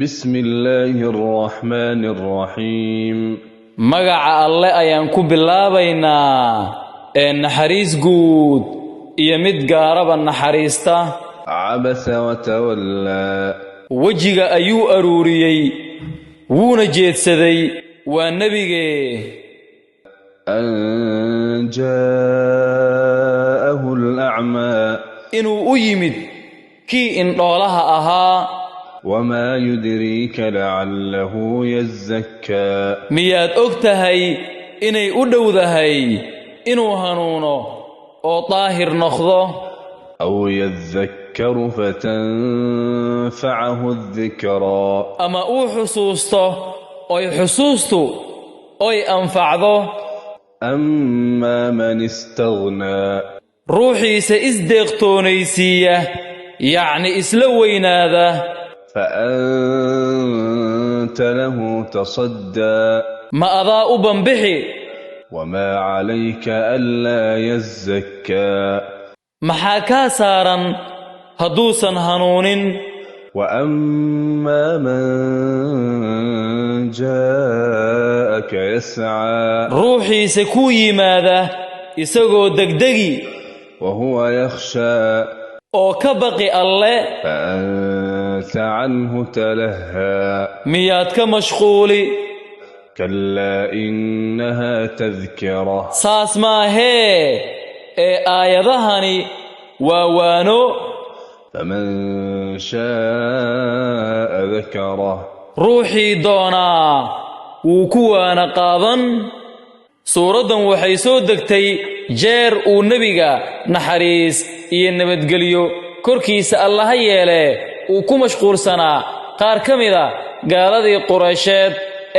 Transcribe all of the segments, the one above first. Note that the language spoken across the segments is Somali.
بسم الله الرحمن الرحيم magaca alle ayaan ku bilaabaynaa naxariis guud iyo mid gaaraba naxariista عبس وتولى wajiga ayuu aruuriyay wuuna jeedsaday waa nabige أن جاءه الأعمى inuu u yimid kii indhoolaha ahaa وما يدريك لعله يزكى miyaad og tahay inay u dhowdahay inuu hanuuno oo daahir noqdo أو يذكر فتنفعه الذكرى ama uu xusuusto oy xusuustu oy anfacdo أما من استغنى ruuxiisa isdeeqtoonaysiiya yacni isla weynaada فأنت له تصدى ma adaa u banbixi وما عليك ألا يزكى maxaa kaa saaran hadduusan hanuunin وأما من جاءك يسعى ruuxiisa kuu yimaada isagoo degdegi وهو يخشى oo ka baqi alle فأنت عنه تلهى miyaad ka mashquuli كلا إنها تذكرة saas maahee ee aayadahani waa waano فمن شاء ذكره ruuxii doonaa wuu ku waana qaadan suuraddan waxay soo degtay jeer uu nebiga naxariis iyo nabadgelyo korkiisa allaha yeelee uu ku mashquulsanaa qaar ka mida gaaladii quraysheed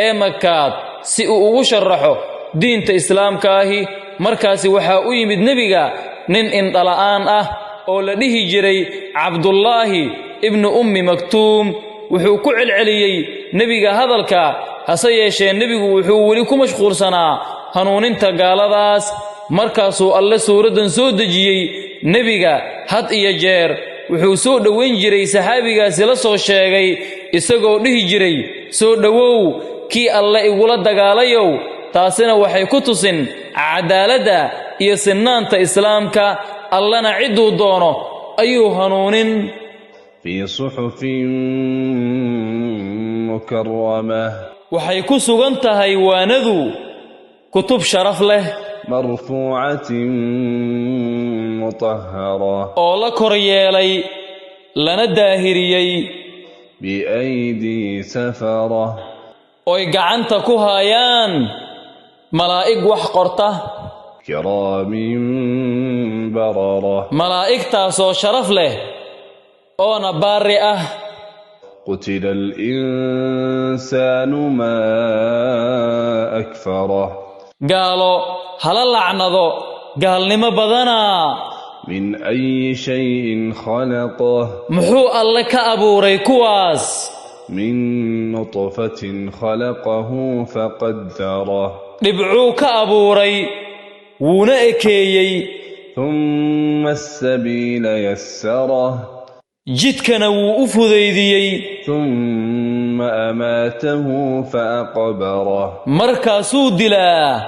ee makaad si uu ugu sharaxo diinta islaamka ahi markaasi waxaa u yimid nebiga nin indhala'aan ah oo la dhihi jiray cabdullaahi ibnu ummi maktuum wuxuu ku celceliyey nebiga hadalka hase yeeshee nebigu wuxuu weli ku mashquulsanaa hanuuninta gaaladaas markaasuu alle suuraddan soo dejiyey nebiga had iyo jeer wuxuu soo dhowayn jiray saxaabigaasi la soo sheegay isagoo dhihi jiray soo dhowow kii alle igula dagaalayow taasina waxay ku tusin cadaaladda iyo sinnaanta islaamka allana cidduu doono ayuu hanuunin في صحف مكرمة waxay ku sugan tahay waanadu kutub sharaf leh مرفوعة مطهرة oo la kor yeelay lana daahiriyey بأيدي سفرة oy gacanta ku haayaan malaa'ig wax qorta كرام بررة malaa'igtaasoo sharaf leh oona baari ah قتل الإنسان ما أكفره gaalo hala lacnado gaalnimo badanaa من أي شيء خلقه muxuu alle ka abuuray kuwaas من نطفة خلقه فقدره dhibcuu ka abuuray wuuna ekeeyey ثم السبيل يسره jidkana wuu u fudaydiyey ثم أماته فأقبره markaasuu dilaa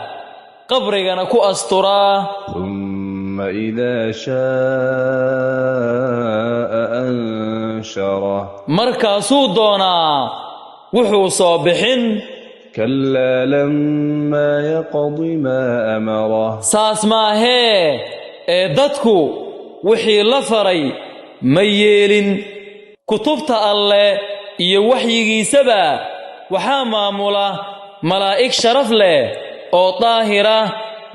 qabrigana ku asturaa ثم إذا شاء أنشره markaasuu doonaa wuxuu soo bixin كلا لما يقض ما أمره saas maahee ee dadku wixii la faray ma yeelin kutubta alle iyo waxyigiisaba waxaa maamula malaa'ig sharaf leh oo daahira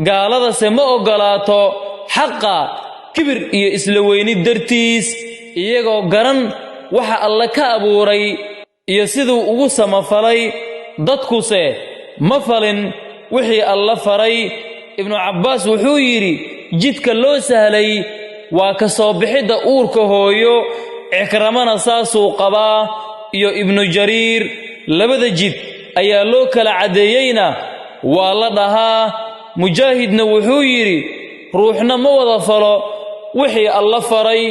gaaladase ma oggolaato xaqa kibir iyo isla weynid dartiis iyagoo garan waxa alle ka abuuray iyo siduu ugu samafalay dadkuse ma falin wixii alla faray ibnu cabbaas wuxuu yidhi jidka loo sahlay waa ka soo bixidda uurka hooyo cikramana saasuu qabaa iyo ibnu jariir labada jid ayaa loo kala caddeeyeyna waa la dhahaa mujaahidna wuxuu yidhi ruuxna ma wada falo wixii alla faray